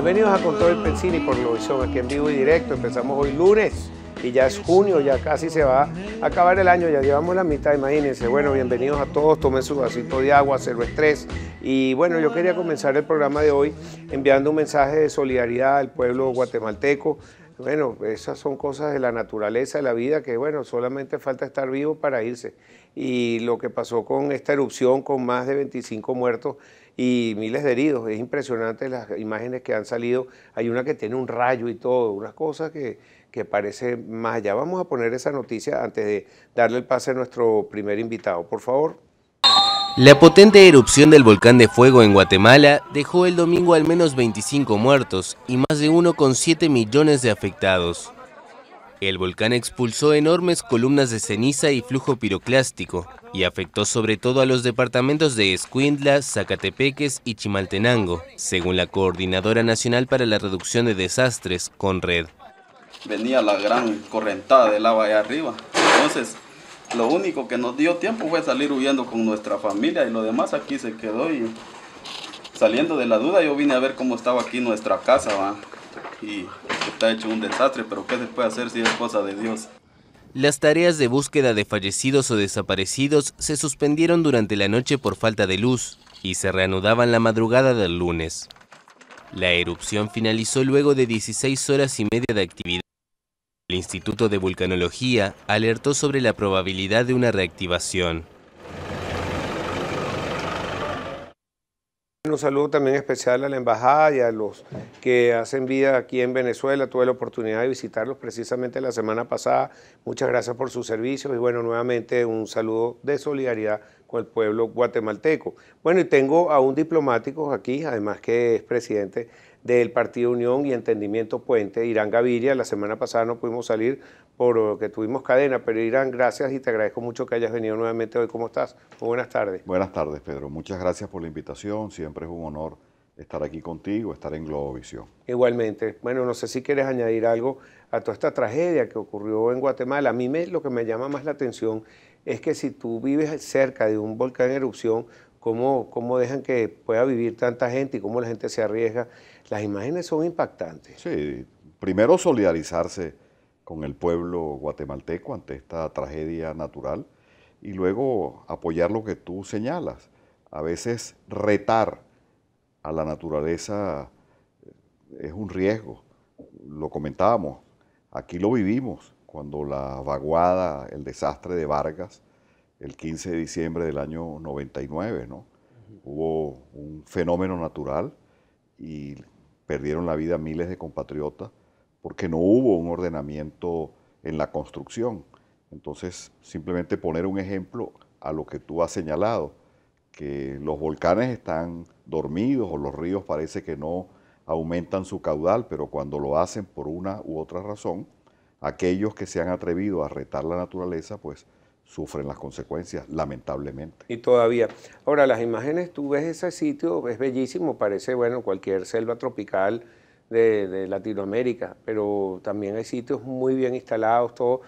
Bienvenidos a Con Todo el Pensini por Globovisión, aquí en vivo y directo. Empezamos hoy lunes y ya es junio, ya casi se va a acabar el año, ya llevamos la mitad, imagínense. Bueno, bienvenidos a todos, tomen su vasito de agua, cero estrés. Y bueno, yo quería comenzar el programa de hoy enviando un mensaje de solidaridad al pueblo guatemalteco. Bueno, esas son cosas de la naturaleza, de la vida, que bueno, solamente falta estar vivo para irse. Y lo que pasó con esta erupción, con más de 25 muertos y miles de heridos, es impresionante las imágenes que han salido. Hay una que tiene un rayo y todo, unas cosas que parece más allá. Vamos a poner esa noticia antes de darle el pase a nuestro primer invitado, por favor. La potente erupción del volcán de fuego en Guatemala dejó el domingo al menos 25 muertos y más de 1,7 millones de afectados. El volcán expulsó enormes columnas de ceniza y flujo piroclástico y afectó sobre todo a los departamentos de Escuintla, Zacatepeques y Chimaltenango, según la Coordinadora Nacional para la Reducción de Desastres, CONRED. Venía la gran correntada de lava allá arriba, entonces lo único que nos dio tiempo fue salir huyendo con nuestra familia y lo demás aquí se quedó. Y saliendo de la duda yo vine a ver cómo estaba aquí nuestra casa, ¿va? Y está hecho un desastre, pero ¿qué se puede hacer si es cosa de Dios? Las tareas de búsqueda de fallecidos o desaparecidos se suspendieron durante la noche por falta de luz y se reanudaban la madrugada del lunes. La erupción finalizó luego de 16 horas y media de actividad. El Instituto de Vulcanología alertó sobre la probabilidad de una reactivación. Un saludo también especial a la embajada y a los que hacen vida aquí en Venezuela. Tuve la oportunidad de visitarlos precisamente la semana pasada. Muchas gracias por sus servicios y bueno, nuevamente un saludo de solidaridad con el pueblo guatemalteco. Bueno, y tengo a un diplomático aquí, además que es presidente del Partido Unión y Entendimiento Puente, Irán Gaviria. La semana pasada no pudimos salir porque tuvimos cadena, pero Irán, gracias y te agradezco mucho que hayas venido nuevamente hoy. ¿Cómo estás? Muy buenas tardes. Buenas tardes, Pedro. Muchas gracias por la invitación. Siempre es un honor estar aquí contigo, estar en Globovisión. Igualmente. Bueno, no sé si quieres añadir algo a toda esta tragedia que ocurrió en Guatemala. A mí lo que me llama más la atención es que si tú vives cerca de un volcán en erupción, ¿cómo dejan que pueda vivir tanta gente y cómo la gente se arriesga? Las imágenes son impactantes. Sí, primero solidarizarse con el pueblo guatemalteco ante esta tragedia natural y luego apoyar lo que tú señalas. A veces retar a la naturaleza es un riesgo. Lo comentábamos, aquí lo vivimos cuando la vaguada, el desastre de Vargas, el 15 de diciembre del año 99, ¿no? Hubo un fenómeno natural y perdieron la vida miles de compatriotas porque no hubo un ordenamiento en la construcción. Entonces, simplemente poner un ejemplo a lo que tú has señalado, que los volcanes están dormidos o los ríos parece que no aumentan su caudal, pero cuando lo hacen por una u otra razón, aquellos que se han atrevido a retar la naturaleza, pues sufren las consecuencias, lamentablemente. Y todavía. Ahora, las imágenes, tú ves ese sitio, es bellísimo, parece, bueno, cualquier selva tropical de Latinoamérica, pero también hay sitios muy bien instalados, todo.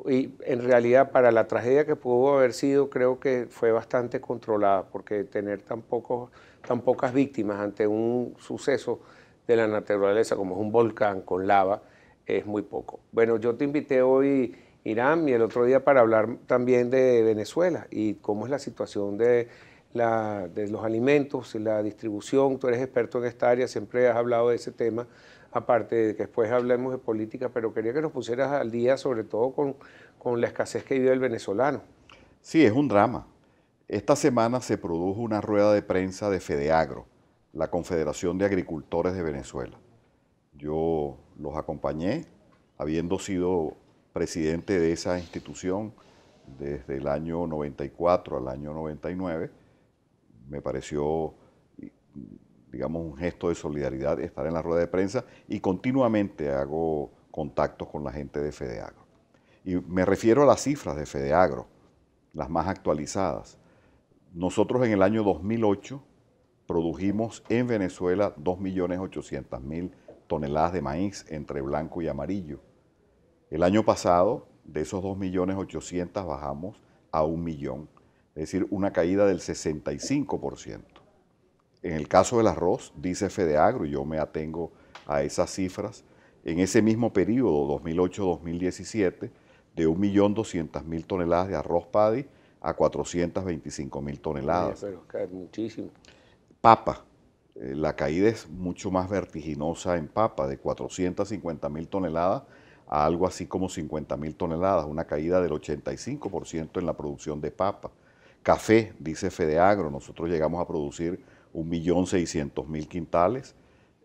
Y en realidad, para la tragedia que pudo haber sido, creo que fue bastante controlada, porque tener tan pocas víctimas ante un suceso de la naturaleza como es un volcán con lava, es muy poco. Bueno, yo te invité hoy, Irán, y el otro día para hablar también de Venezuela y cómo es la situación de los alimentos y la distribución. Tú eres experto en esta área, siempre has hablado de ese tema, aparte de que después hablemos de política, pero quería que nos pusieras al día sobre todo con la escasez que vive el venezolano. Sí, es un drama. Esta semana se produjo una rueda de prensa de FEDEAGRO, la Confederación de Agricultores de Venezuela. Yo los acompañé, habiendo sido presidente de esa institución desde el año 94 al año 99, me pareció, digamos, un gesto de solidaridad estar en la rueda de prensa y continuamente hago contactos con la gente de FEDEAGRO. Y me refiero a las cifras de FEDEAGRO, las más actualizadas. Nosotros en el año 2008 produjimos en Venezuela 2.800.000 toneladas de maíz entre blanco y amarillo. El año pasado, de esos 2.800.000 bajamos a 1 millón, es decir, una caída del 65%. En el caso del arroz, dice FEDEAGRO, y yo me atengo a esas cifras en ese mismo periodo, 2008-2017, de 1.200.000 toneladas de arroz paddy a 425.000 toneladas. Pero que es muchísimo. Papa, la caída es mucho más vertiginosa en papa, de 450.000 toneladas a algo así como 50.000 toneladas, una caída del 85% en la producción de papa. Café, dice Fedeagro, nosotros llegamos a producir 1.600.000 quintales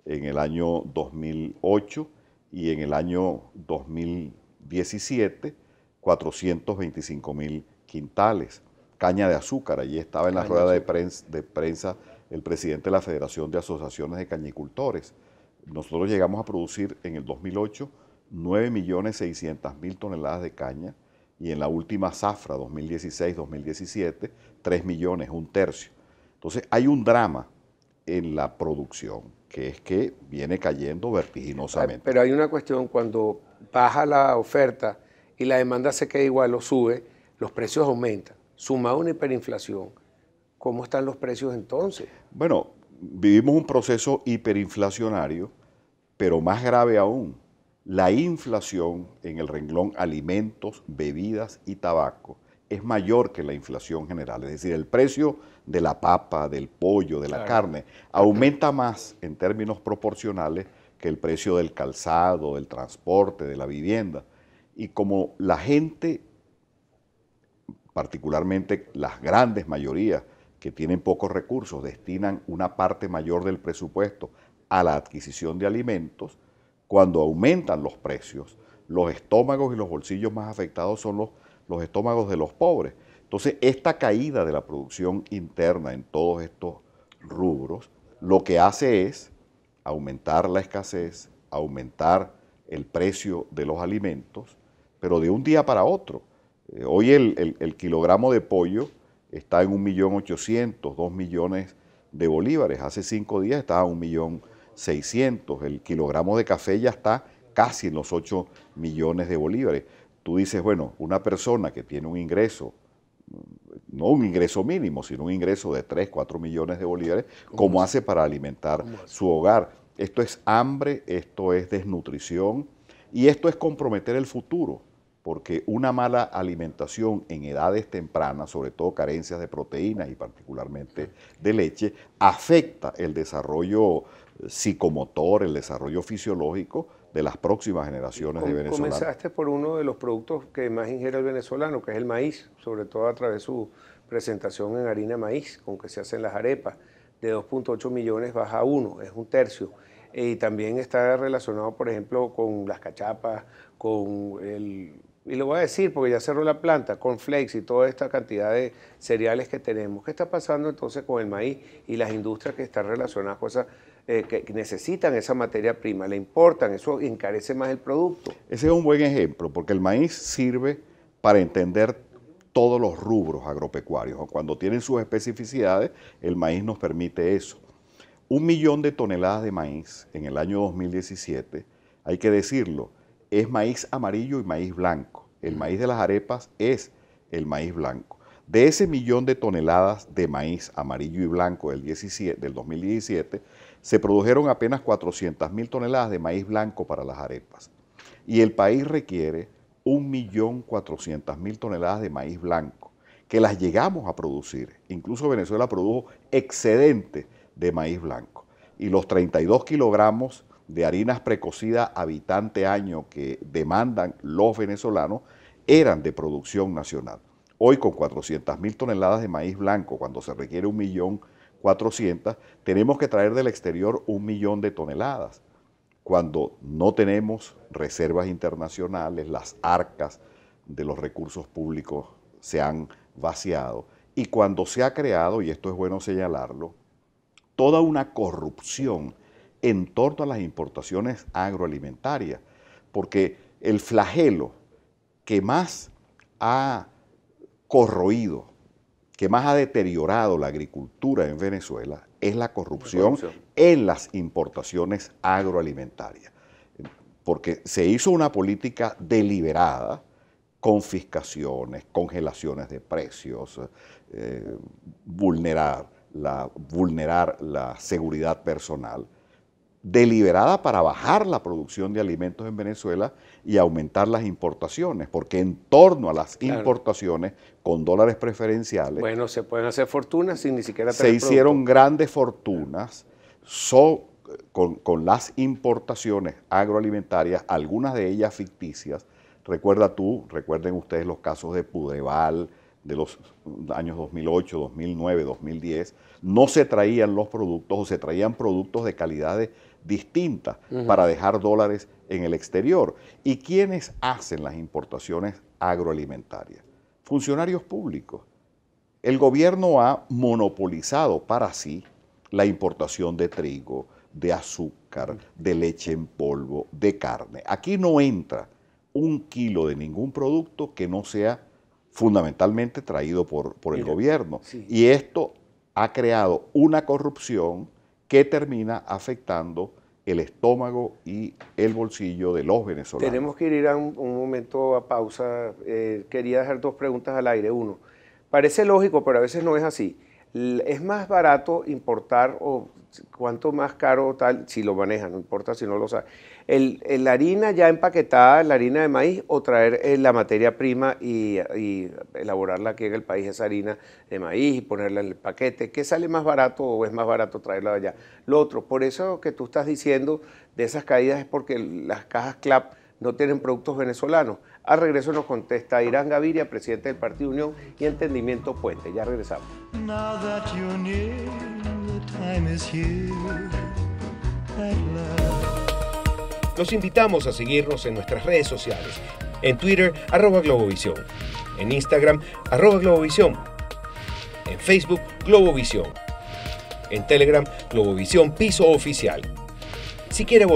en el año 2008 y en el año 2017 425.000 quintales. Caña de azúcar, allí estaba en la rueda de prensa el presidente de la Federación de Asociaciones de Cañicultores. Nosotros llegamos a producir en el 2008 9.600.000 toneladas de caña y en la última zafra 2016-2017 3 millones, un tercio. Entonces hay un drama en la producción que es que viene cayendo vertiginosamente. Pero hay una cuestión, cuando baja la oferta y la demanda se queda igual o sube, los precios aumentan. Sumado a una hiperinflación, ¿cómo están los precios entonces? Bueno, vivimos un proceso hiperinflacionario, pero más grave aún, la inflación en el renglón alimentos, bebidas y tabaco es mayor que la inflación general. Es decir, el precio de la papa, del pollo, de la carne, aumenta más en términos proporcionales que el precio del calzado, del transporte, de la vivienda. Y como la gente, particularmente las grandes mayorías que tienen pocos recursos, destinan una parte mayor del presupuesto a la adquisición de alimentos, cuando aumentan los precios, los estómagos y los bolsillos más afectados son los estómagos de los pobres. Entonces, esta caída de la producción interna en todos estos rubros, lo que hace es aumentar la escasez, aumentar el precio de los alimentos, pero de un día para otro. Hoy el kilogramo de pollo está en 1.800.000, 2 millones de bolívares. Hace 5 días estaba a 1.600.000. El kilogramo de café ya está casi en los 8 millones de bolívares. Tú dices, bueno, una persona que tiene un ingreso, no un ingreso mínimo, sino un ingreso de 3, 4 millones de bolívares, ¿cómo hace para alimentar su hogar? Esto es hambre, esto es desnutrición y esto es comprometer el futuro, porque una mala alimentación en edades tempranas, sobre todo carencias de proteínas y particularmente de leche, afecta el desarrollo psicomotor, el desarrollo fisiológico de las próximas generaciones de venezolanos. Comenzaste por uno de los productos que más ingiere el venezolano, que es el maíz, sobre todo a través de su presentación en harina maíz, con que se hacen las arepas. De 2.8 millones baja a 1, es un tercio. Y también está relacionado, por ejemplo, con las cachapas, con y lo voy a decir porque ya cerró la planta, con flakes y toda esta cantidad de cereales que tenemos. ¿Qué está pasando entonces con el maíz y las industrias que están relacionadas con esa, que necesitan esa materia prima? ¿Le importan? ¿Eso encarece más el producto? Ese es un buen ejemplo, porque el maíz sirve para entender todos los rubros agropecuarios. Cuando tienen sus especificidades, el maíz nos permite eso. 1 millón de toneladas de maíz en el año 2017, hay que decirlo, es maíz amarillo y maíz blanco. El maíz de las arepas es el maíz blanco. De ese 1 millón de toneladas de maíz amarillo y blanco del 2017, se produjeron apenas 400.000 toneladas de maíz blanco para las arepas. Y el país requiere 1.400.000 toneladas de maíz blanco, que las llegamos a producir. Incluso Venezuela produjo excedente de maíz blanco. Y los 32 kilogramos de harinas precocidas habitante año que demandan los venezolanos eran de producción nacional. Hoy con 400.000 toneladas de maíz blanco, cuando se requiere 1.400.000, tenemos que traer del exterior 1 millón de toneladas. Cuando no tenemos reservas internacionales, las arcas de los recursos públicos se han vaciado. Y cuando se ha creado, y esto es bueno señalarlo, toda una corrupción en torno a las importaciones agroalimentarias, porque el flagelo que más ha corroído, que más ha deteriorado la agricultura en Venezuela es la corrupción en las importaciones agroalimentarias, porque se hizo una política deliberada, confiscaciones, congelaciones de precios, vulnerar la seguridad personal, deliberada para bajar la producción de alimentos en Venezuela y aumentar las importaciones, porque en torno a las importaciones con dólares preferenciales, bueno, se pueden hacer fortunas sin ni siquiera se tener hicieron producto. grandes fortunas con las importaciones agroalimentarias, algunas de ellas ficticias. Recuerden ustedes los casos de Pudeval, de los años 2008, 2009, 2010, no se traían los productos o se traían productos de calidades distintas para dejar dólares en el exterior. ¿Y quiénes hacen las importaciones agroalimentarias? Funcionarios públicos. El gobierno ha monopolizado para sí la importación de trigo, de azúcar, de leche en polvo, de carne. Aquí no entra un kilo de ningún producto que no sea fundamentalmente traído por el gobierno. Sí. Y esto ha creado una corrupción que termina afectando el estómago y el bolsillo de los venezolanos. Tenemos que ir a un momento a pausa. Quería dejar dos preguntas al aire. Uno, parece lógico, pero a veces no es así. ¿Es más barato importar o cuánto más caro tal, si lo manejan, no importa si no lo sabe, la harina ya empaquetada, la harina de maíz, o traer la materia prima y elaborarla aquí en el país, esa harina de maíz, y ponerla en el paquete? ¿Qué sale más barato o es más barato traerla de allá? Lo otro, por eso que tú estás diciendo de esas caídas es porque las cajas CLAP no tienen productos venezolanos. Al regreso nos contesta Irán Gaviria, presidente del Partido Unión y Entendimiento Puente. Ya regresamos. Now that you're near, the time is here at last. Los invitamos a seguirnos en nuestras redes sociales. En Twitter, @Globovisión. En Instagram, @Globovisión. En Facebook, Globovisión. En Telegram, Globovisión Piso Oficial. Si quiere